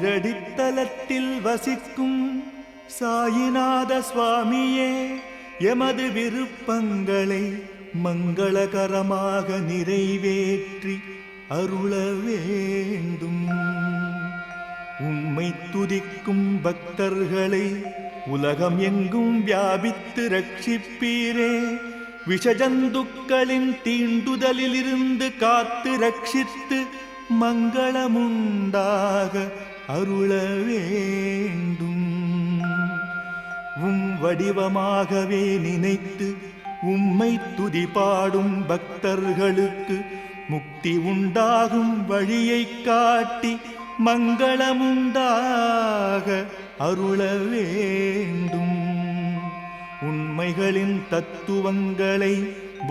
சீரடித்தலத்தில் வசிக்கும் சாயிநாத சுவாமியே, எமது விருப்பங்களை மங்களகரமாக நிறைவேற்றி அருள வேண்டும். உம்மை துதிக்கும் பக்தர்களை உலகம் எங்கும் வியாபித்து ரட்சிப்பீரே. விஷஜந்துக்களின் தீண்டுதலிலிருந்து காத்து ரட்சித்து மங்களமுண்டாக அருள வேண்டும். வடிவமாகவே நினைத்து உம்மை துதிபாடும் பக்தர்களுக்கு முக்தி உண்டாகும் வழியை காட்டி மங்களமுண்டாக அருள வேண்டும். உண்மைகளின் தத்துவங்களை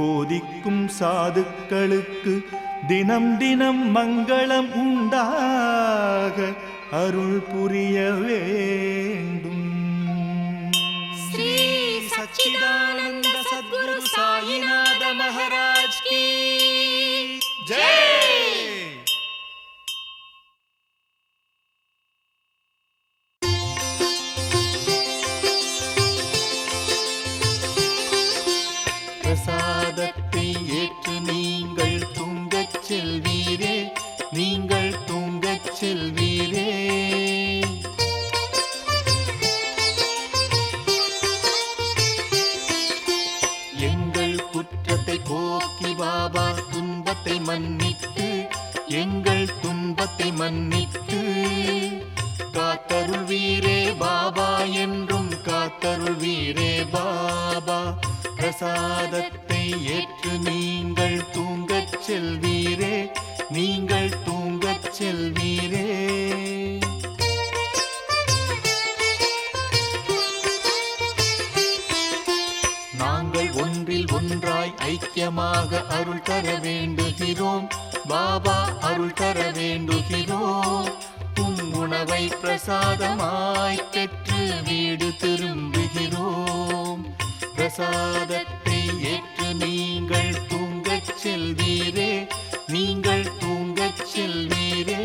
போதிக்கும் சாதுக்களுக்கு தினம் தினம் மங்களம் உண்டாக அருள் புரிய வேண்டும். श्री सच्चिदानंद सद्गुरु साईनाथ महाराज की जय। பிரசாதத்தை ஏற்று நீங்கள் தூங்கச் செல்வீரே, நீங்கள் தூங்கச் செல்வீரே. எங்கள் குற்றத்தை போக்கி பாபா துன்பத்தை மன்னித்து, எங்கள் துன்பத்தை மன்னித்து காத்தருள்வீரே பாபா, என்றும் காத்தருள்வீரே பாபா. பிரசாதத்தை ஏற்று நீங்கள் தூங்கச் செல்வீரே, நீங்கள் தூங்கச் செல்வீரே. நாங்கள் ஒன்றில் ஒன்றாய் ஐக்கியமாக அருள் தர வேண்டுகிறோம் பாபா, அருள் தர வேண்டுகிறோம். உணவை பிரசாதமாய் பெற்று வீடு திரும்புகிறோம். பிரசாதத்தை ஏற்று நீங்கள் தூங்கச் செல்வீரே, நீங்கள் தூங்கச் செல்வீரே.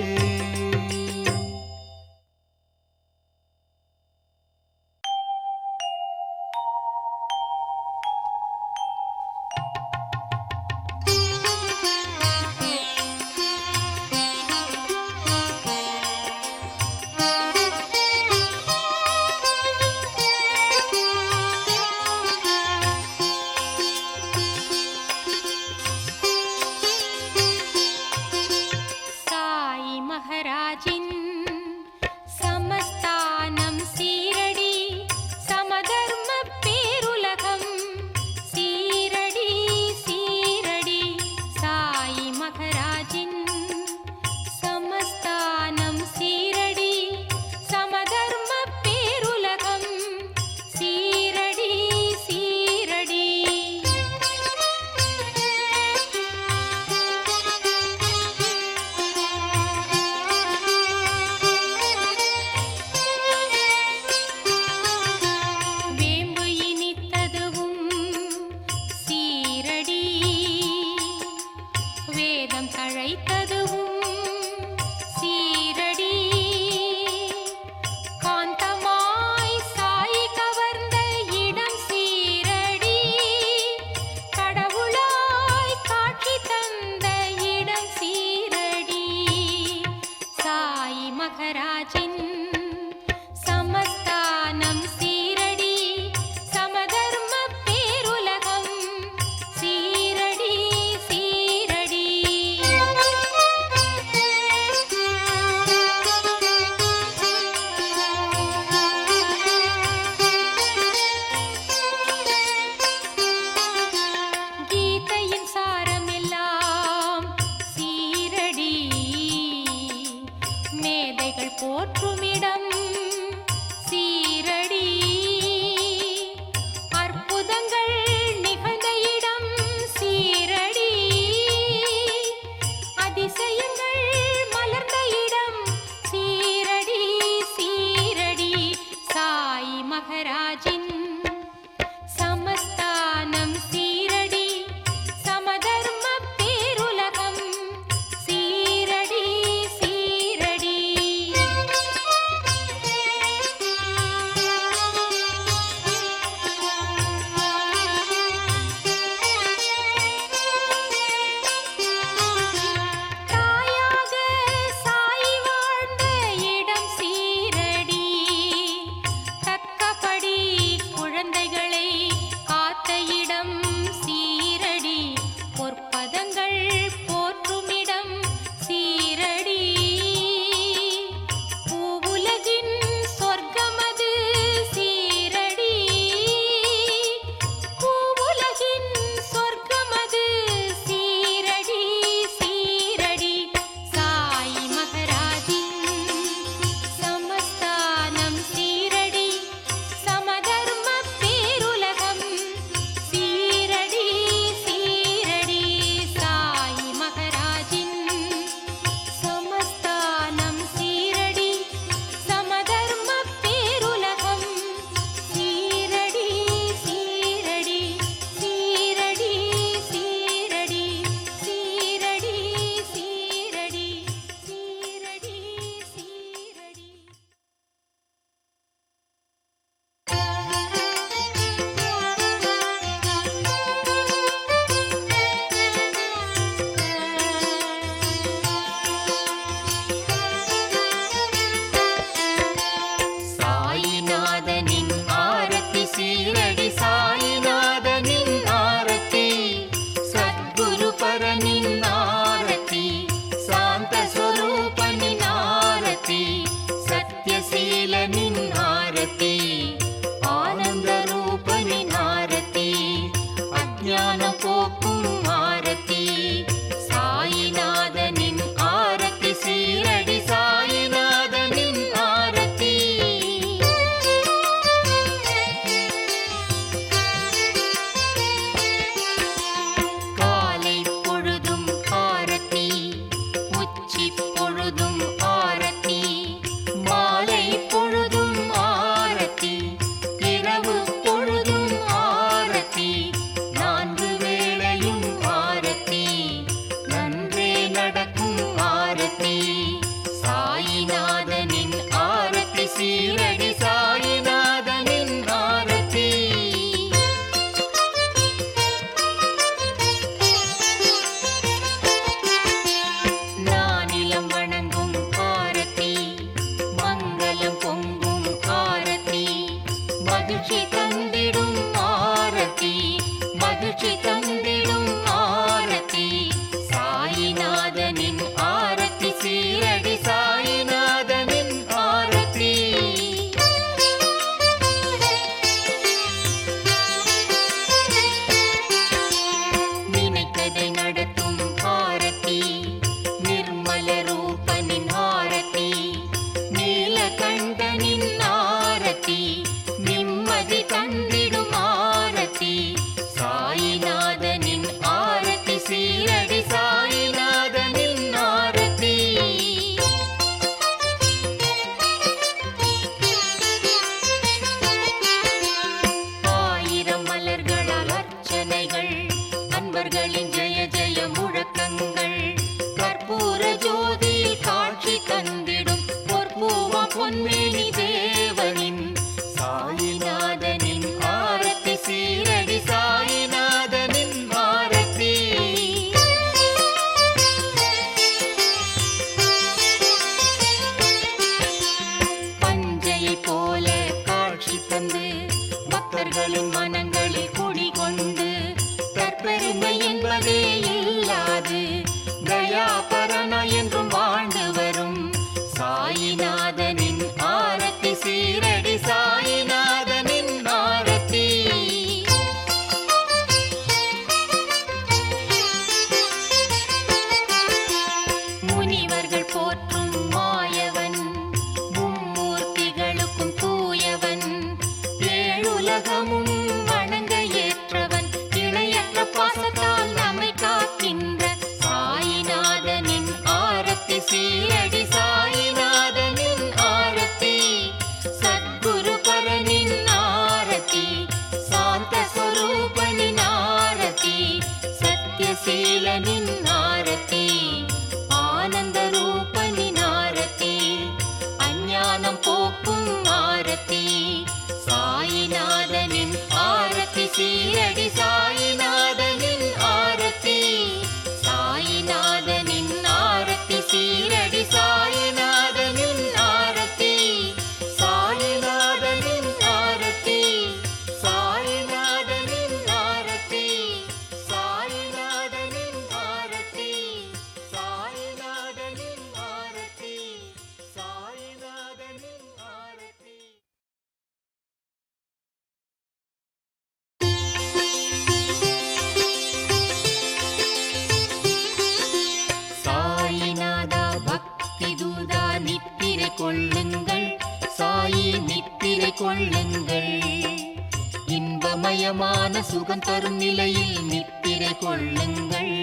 சுகம் தரும் நிலையில் நித்திரை கொள்ளுங்கள்.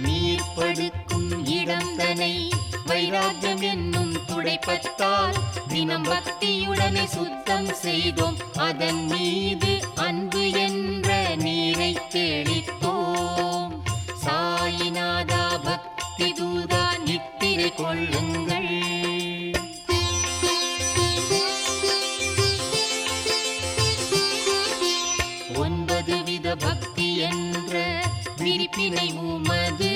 நீர் படுக்கும் இடம் தனை வைராக்கியம் என்னும் துடைப்பத்தால் தினம் பக்தியுடனே சுத்தம் செய்தோம். அதன் மீது அன்பு என்ற நீரை தெளித்தோம். சாயிநாதா பக்தி தூதா நித்திரை கொள்ளுங்கள். ஒன்பது வித பக்தி என்ற விரிப்பினை உமது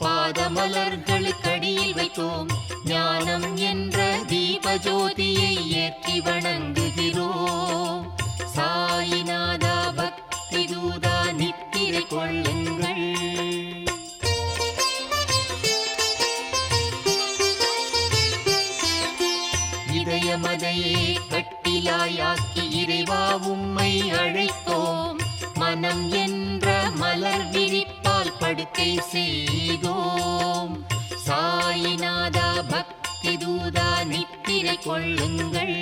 பாதமலர்களுக்கடியில் வைத்தோம். ஞானம் என்ற தீபஜோதியை ஏற்றி வணங்குகிறோம். சாயிநாதா பக்தி தூதா நித்திரை கொள்ளுங்கள். இதயமதையே கட்டிலாயாக்கி இறைவா உம்மை அழைத்தோம். மனம் என்ற மலர் விரிப்பால் படுக்கை செய்தோம். சாயிநாதா பக்தி தூதா நித்திரை கொள்ளுங்கள்.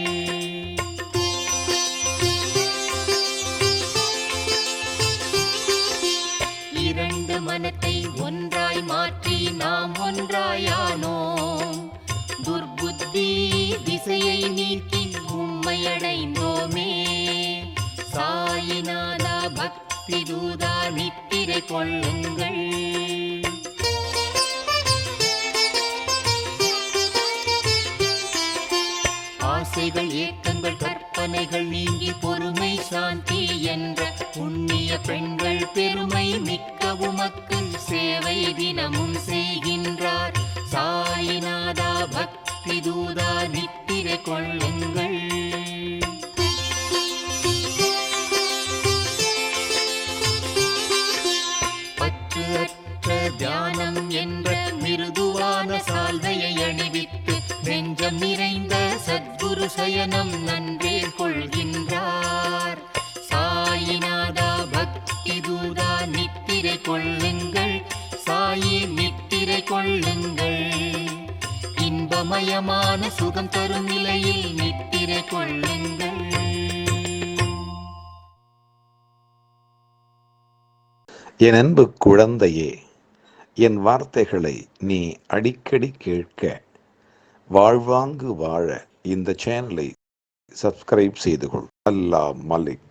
இரண்டு மனத்தை ஒன்றாய் மாற்றி நாம் ஒன்றாயானோம். துர்புத்தி திசையை நீக்கி உம்மை அடைந்தோமே. சாயிநாதா பக்தி தூதா நித்திரை கொள்ளுங்கள். ஆசைகள் ஏக்கங்கள் கற்பனைகள் நீங்கி பொறுமை சாந்தி என்ற புண்ணிய பெண்கள் பெருமை மிக்க உமக்கு சேவை தினமும் செய்கின்றார். சாயிநாதா பக்தி தூதா நித்திரை கொள்ளுங்கள். பற்று அற்ற தியானம் என்ற மிருதுவான சால்வையை அணிவித்து நெஞ்சம் நிறைந்த சத்குரு சயனம் நன்றே கொள்கின்றார். சாயிநாதா பக்தி தூதா நித்திரை கொள்ளுங்கள். சாயி நித்திரை கொள்ளுங்கள். இன்பமயமான சுகம் தரும் நிலையில் நித்திரை கொள்ளுங்கள். என் அன்பு குழந்தையே, என் வார்த்தைகளை நீ அடிக்கடி கேட்க, வாழ்வாங்கு வாழ இந்த சேனலை சப்ஸ்கிரைப் செய்து கொள். அல்லாஹ் மலிக்.